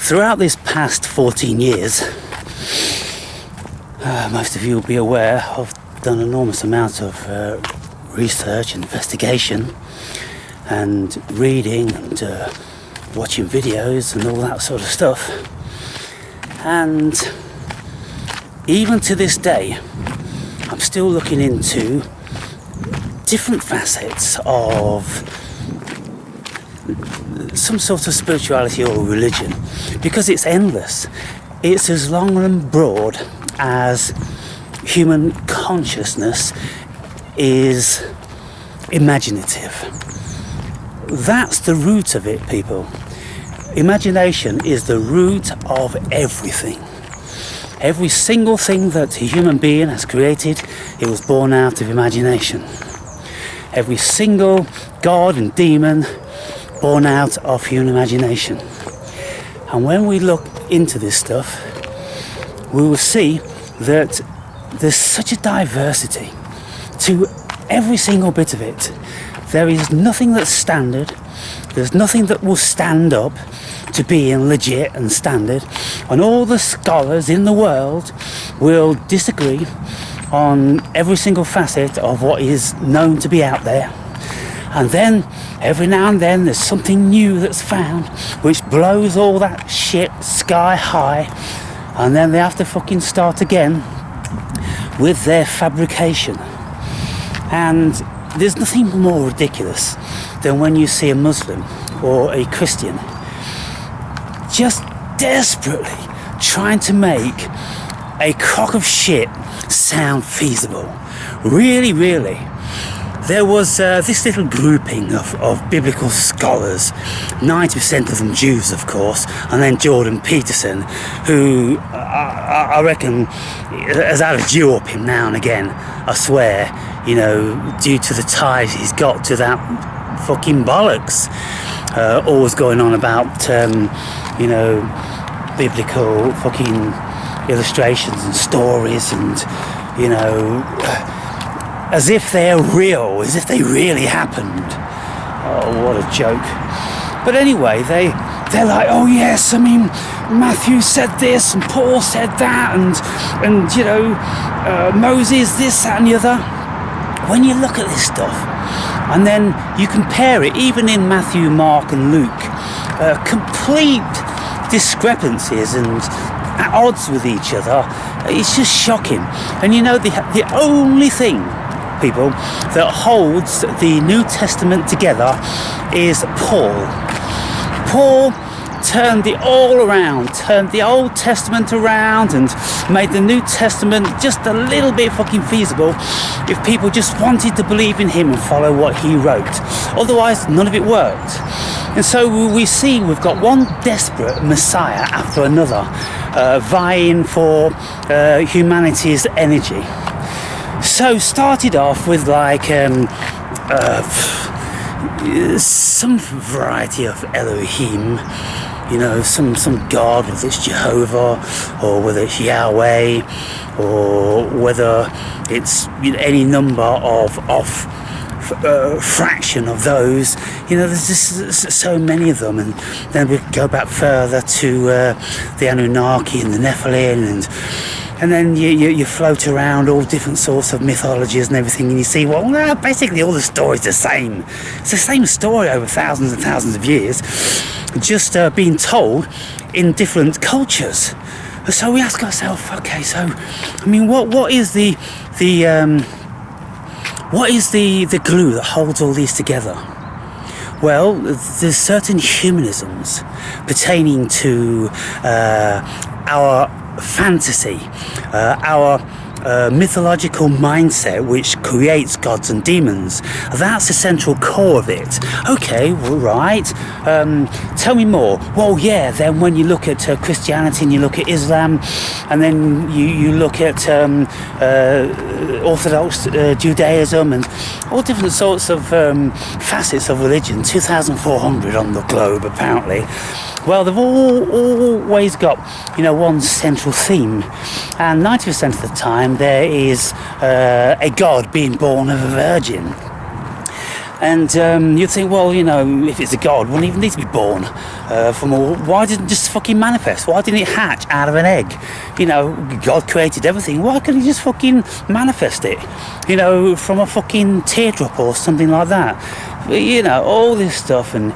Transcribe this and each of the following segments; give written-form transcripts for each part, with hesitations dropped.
Throughout this past 14 years, most of you will be aware I've done an enormous amount of research and investigation and reading and watching videos and all that sort of stuff. And even to this day, I'm still looking into different facets of some sort of spirituality or religion, because it's endless. It's as long and broad as human consciousness is imaginative. That's the root of it, people. Imagination is the root of everything. Every single thing that a human being has created, it was born out of imagination. Every single god and demon born out of human imagination. And when we look into this stuff, we will see that there's such a diversity to every single bit of it. There is nothing that's standard. There's nothing that will stand up to being legit and standard. And all the scholars in the world will disagree on every single facet of what is known to be out there. And then every now and then there's something new that's found which blows all that shit sky high, and then they have to fucking start again with their fabrication. And there's nothing more ridiculous than when you see a Muslim or a Christian just desperately trying to make a crock of shit sound feasible. Really. There was this little grouping of biblical scholars, 90% of them Jews, of course, and then Jordan Peterson, who I reckon has had a Jew up him now and again, I swear, you know, due to the ties he's got to that fucking bollocks. Always going on about, you know, biblical fucking illustrations and stories and, you know, as if they're real, as if they really happened. Oh, what a joke. But anyway, they're like, oh yes, I mean, Matthew said this and Paul said that and you know, Moses this, that and the other. When you look at this stuff and then you compare it, even in Matthew, Mark and Luke, complete discrepancies and at odds with each other, it's just shocking. And you know, the only thing, people, that holds the New Testament together is Paul. Paul turned it all around, turned the Old Testament around and made the New Testament just a little bit fucking feasible if people just wanted to believe in him and follow what he wrote. Otherwise, none of it worked. And so we see we've got one desperate Messiah after another vying for humanity's energy. So started off with like some variety of Elohim, you know, some god, whether it's Jehovah or whether it's Yahweh or whether it's, you know, any number of fraction of those. You know, there's just so many of them. And then we go back further to the Anunnaki and the Nephilim, and then you float around all different sorts of mythologies and everything, and you see, well, no, basically all the story's the same. It's the same story over thousands and thousands of years, just being told in different cultures. So we ask ourselves, okay, so I mean, what is the glue that holds all these together? Well, there's certain humanisms pertaining to our fantasy, our mythological mindset which creates gods and demons. That's the central core of it. Okay, well, right. Tell me more. Well, yeah, then when you look at Christianity and you look at Islam and then you look at Orthodox Judaism and all different sorts of facets of religion, 2,400 on the globe apparently. Well, they've always got, you know, one central theme, and 90% of the time there is a god being born of a virgin. And you'd think, well, you know, if it's a god, wouldn't even need to be born from all. Why didn't it just fucking manifest? Why didn't it hatch out of an egg? You know, God created everything. Why couldn't he just fucking manifest it? You know, from a fucking teardrop or something like that. But, you know, all this stuff, and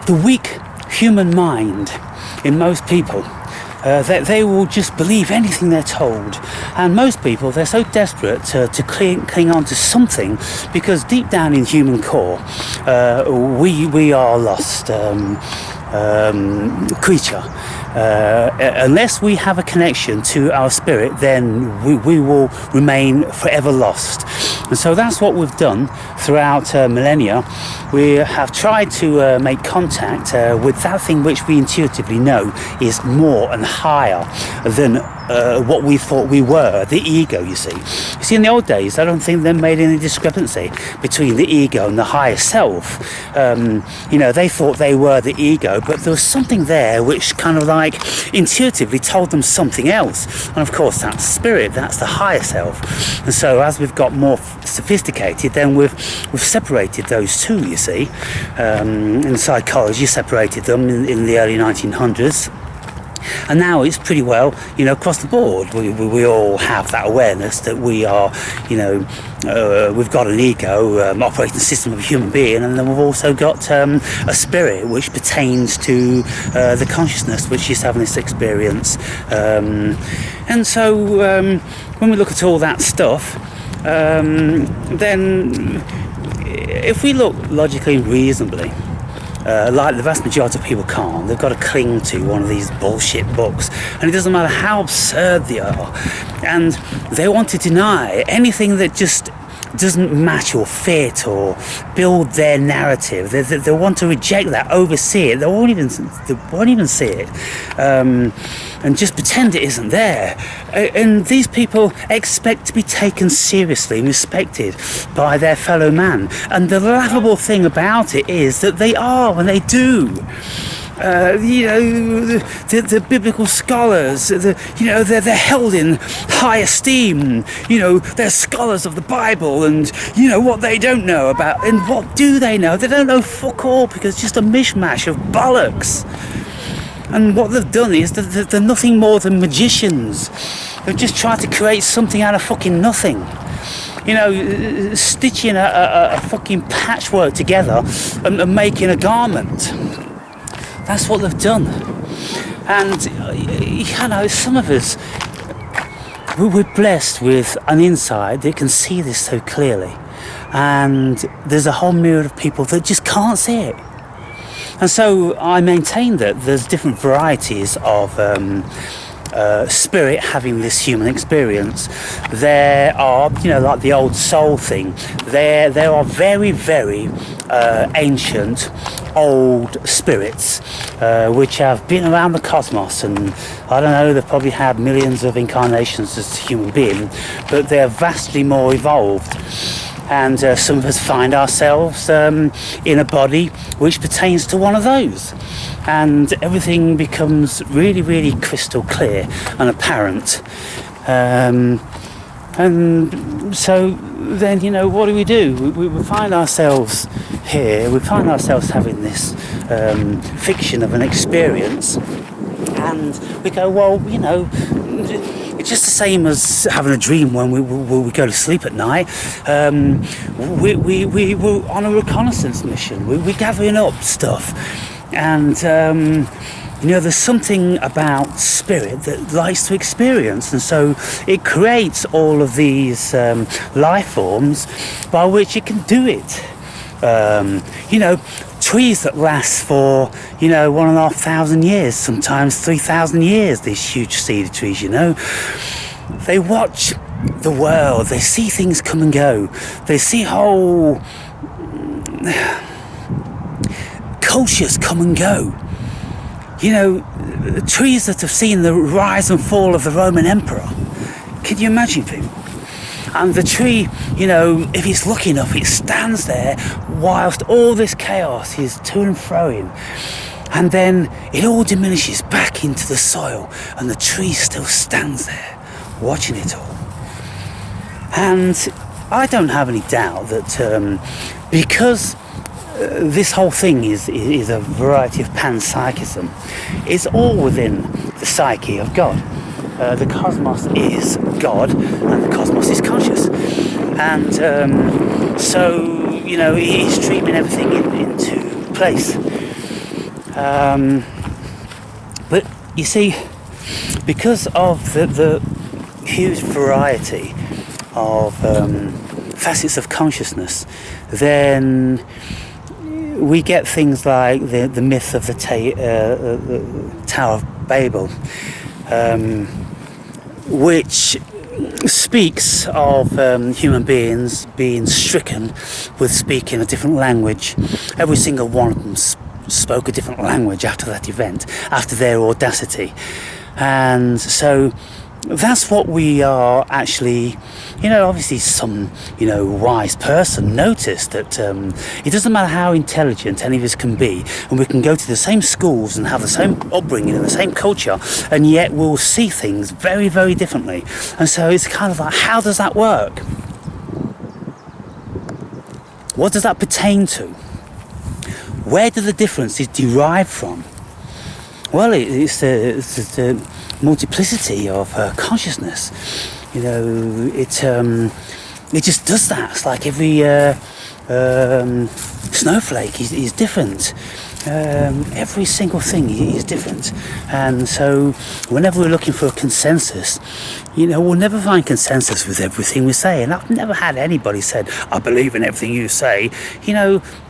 the weak human mind in most people. They will just believe anything they're told, and most people, they're so desperate to cling on to something, because deep down in human core, we are lost creature. Unless we have a connection to our spirit, then we will remain forever lost. And so that's what we've done throughout millennia. We have tried to make contact with that thing which we intuitively know is more and higher than what we thought we were, the ego, you see. You see, in the old days, I don't think they made any discrepancy between the ego and the higher self. You know, they thought they were the ego, but there was something there which kind of like intuitively told them something else. And of course, that's spirit, that's the higher self. And so as we've got more sophisticated, then we've separated those two, you see. In psychology, separated them in the early 1900s. And now it's pretty well, you know, across the board. We all have that awareness that we are, you know, we've got an ego, operating system of a human being, and then we've also got a spirit which pertains to the consciousness which is having this experience. And so when we look at all that stuff, then if we look logically and reasonably, like the vast majority of people can't, they've got to cling to one of these bullshit books, and it doesn't matter how absurd they are, and they want to deny anything that just doesn't match or fit or build their narrative. They want to reject that, oversee it. They won't even see it, and just pretend it isn't there. And these people expect to be taken seriously and respected by their fellow man. And the laughable thing about it is that they are, and they do. You know, the biblical scholars, you know, they're held in high esteem. You know, they're scholars of the Bible, and you know what they don't know about, and what do they know? They don't know fuck all, because it's just a mishmash of bollocks. And what they've done is they're nothing more than magicians. They've just tried to create something out of fucking nothing. You know, stitching a fucking patchwork together and making a garment. That's what they've done. And, you know, some of us, we're blessed with an insight that can see this so clearly. And there's a whole myriad of people that just can't see it. And so I maintain that there's different varieties of spirit having this human experience. There are, you know, like the old soul thing, there are very, very ancient old spirits which have been around the cosmos, and I don't know, they've probably had millions of incarnations as a human being, but they're vastly more evolved. And some of us find ourselves in a body which pertains to one of those. And everything becomes really, really crystal clear and apparent. And so then, you know, what do? We find ourselves here, we find ourselves having this fiction of an experience. And we go, well, you know, it's just the same as having a dream when we go to sleep at night. We're on a reconnaissance mission. We're gathering up stuff. And, you know, there's something about spirit that likes to experience. And so it creates all of these life forms by which it can do it. You know, trees that last for, you know, 1,500 years, sometimes 3,000 years, these huge cedar trees, you know. They watch the world, they see things come and go, they see whole cultures come and go. You know, trees that have seen the rise and fall of the Roman Emperor. Can you imagine, people? And the tree, you know, if it's lucky enough, it stands there whilst all this chaos is to and froing. And then it all diminishes back into the soil, and the tree still stands there, watching it all. And I don't have any doubt that because this whole thing is a variety of panpsychism, it's all within the psyche of God. The cosmos is God, and the cosmos is conscious, and so he's streaming everything into place. But you see, because of the huge variety of facets of consciousness, then we get things like the myth of the Tower of Babel, which speaks of human beings being stricken with speaking a different language. Every single one of them spoke a different language after that event, after their audacity. And so that's what we are actually, obviously some, wise person noticed that it doesn't matter how intelligent any of us can be, and we can go to the same schools and have the same upbringing and the same culture, and yet we'll see things very, very differently. And so it's kind of like, how does that work? What does that pertain to? Where do the differences derive from? Well, it's the multiplicity of consciousness. It just does that. It's like every snowflake is different. Every single thing is different, and so whenever we're looking for a consensus, we'll never find consensus with everything we say. And I've never had anybody said, I believe in everything you say.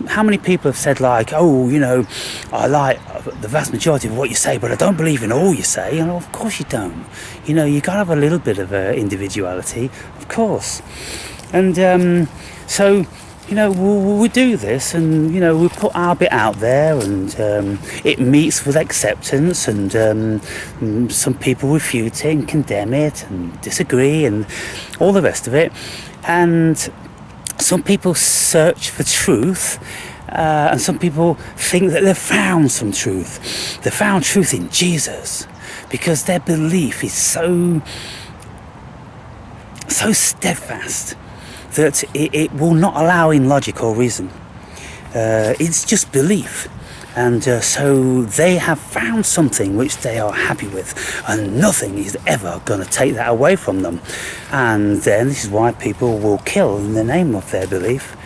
How many people have said like, I like the vast majority of what you say, but I don't believe in all you say. Of course you don't. You got to have a little bit of individuality, of course. And so we do this, and we put our bit out there, and it meets with acceptance, and some people refute it and condemn it and disagree and all the rest of it. And some people search for truth, and some people think that they've found some truth. They found truth in Jesus, because their belief is so steadfast that it will not allow in logic or reason. It's just belief. And so they have found something which they are happy with, and nothing is ever going to take that away from them. And then this is why people will kill in the name of their belief,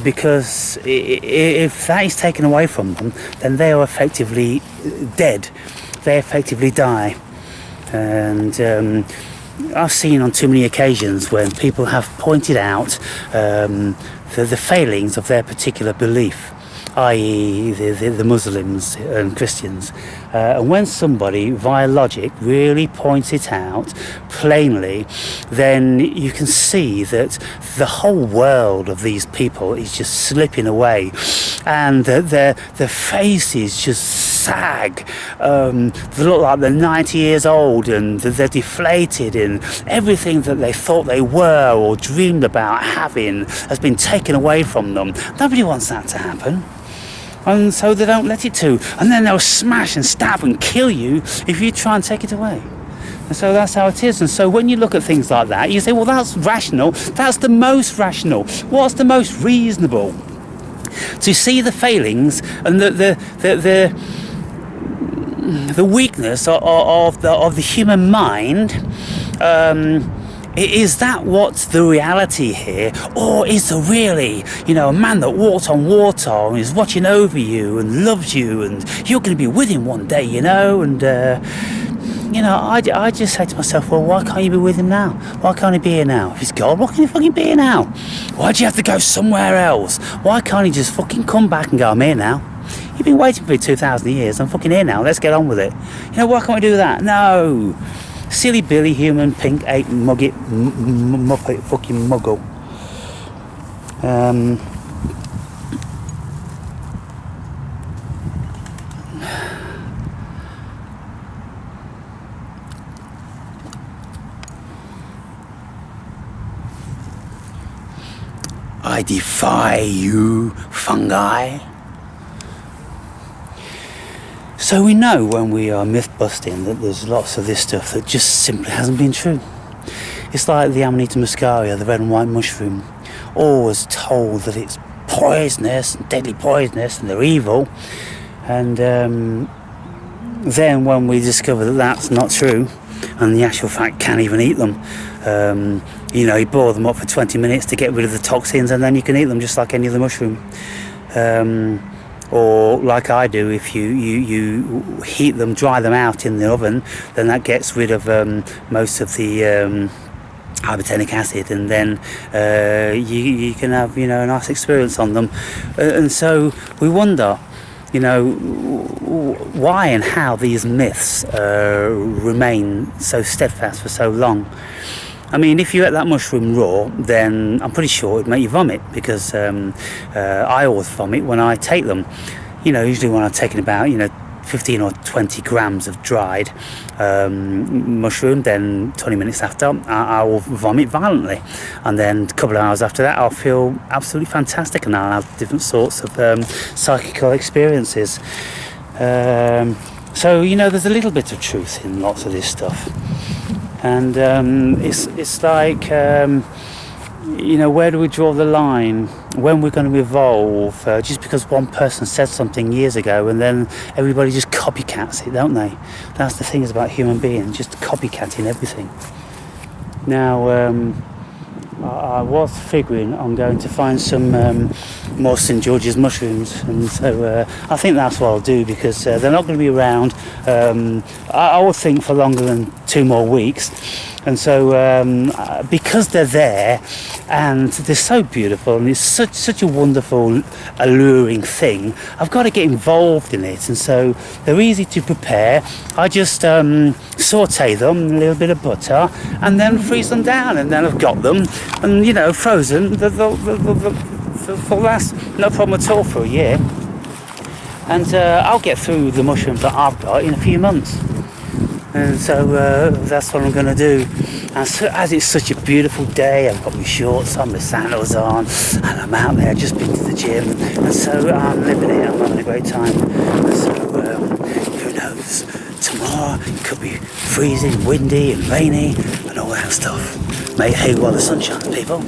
because if that is taken away from them, then they are effectively dead. They effectively die. And I've seen on too many occasions when people have pointed out the failings of their particular belief, i.e. the Muslims and Christians. And when somebody via logic really points it out plainly, then you can see that the whole world of these people is just slipping away, and their faces just sag. They look like they're 90 years old, and they're deflated, and everything that they thought they were or dreamed about having has been taken away from them. Nobody wants that to happen. And so they don't let it to. And then they'll smash and stab and kill you if you try and take it away. And so that's how it is. And so when you look at things like that, you say, well, that's rational. That's the most rational. What's the most reasonable? To see the failings and the weakness of the human mind. Is that what's the reality here? Or is there really, a man that walked on water and is watching over you and loves you, and you're going to be with him one day, and I just say to myself, well, why can't you be with him now? Why can't he be here now? If he's God, why can't he fucking be here now? Why do you have to go somewhere else? Why can't he just fucking come back and go, I'm here now? You've been waiting for me 2,000 years, I'm fucking here now, let's get on with it. Why can't we do that? No. Silly Billy, human, pink, ape, muppet, fucking muggle. I defy you, fungi. So we know when we are myth busting that there's lots of this stuff that just simply hasn't been true. It's like the Amanita muscaria, the red and white mushroom. Always told that it's poisonous and deadly poisonous and they're evil. And then when we discover that that's not true, and the actual fact can't even eat them, you know, you boil them up for 20 minutes to get rid of the toxins, and then you can eat them just like any other mushroom. Or like I do, if you heat them, dry them out in the oven, then that gets rid of most of the hypertonic acid, and then you can have, you know, a nice experience on them. And so we wonder, you know, why and how these myths remain so steadfast for so long. I mean, if you ate that mushroom raw, then I'm pretty sure it'd make you vomit, because I always vomit when I take them. You know, usually when I've taken about, you know, 15 or 20 grams of dried mushroom, then 20 minutes after I will vomit violently, and then a couple of hours after that I'll feel absolutely fantastic, and I'll have different sorts of psychical experiences. So, you know, there's a little bit of truth in lots of this stuff. And it's like, you know, where do we draw the line? When we're going to evolve? Just because one person said something years ago, and then everybody just copycats it, don't they? That's the thing about human beings, just copycatting everything. Now, I was figuring on going to find some more St George's mushrooms, and so I think that's what I'll do, because they're not going to be around, I would think, for longer than 2 more weeks. And so because they're there and they're so beautiful and it's such a wonderful, alluring thing, I've got to get involved in it. And so they're easy to prepare. I just saute them, a little bit of butter, and then freeze them down, and then I've got them, and, you know, frozen. They'll last no problem at all for a year. And I'll get through the mushrooms that I've got in a few months. And so that's what I'm going to do. And so, as it's such a beautiful day, I've got my shorts on, my sandals on, and I'm out there. I've just been to the gym, and so I'm living it. I'm having a great time. And so who knows? Tomorrow it could be freezing, windy, and rainy, and all that stuff. Mate, hey, while the sun shines, people.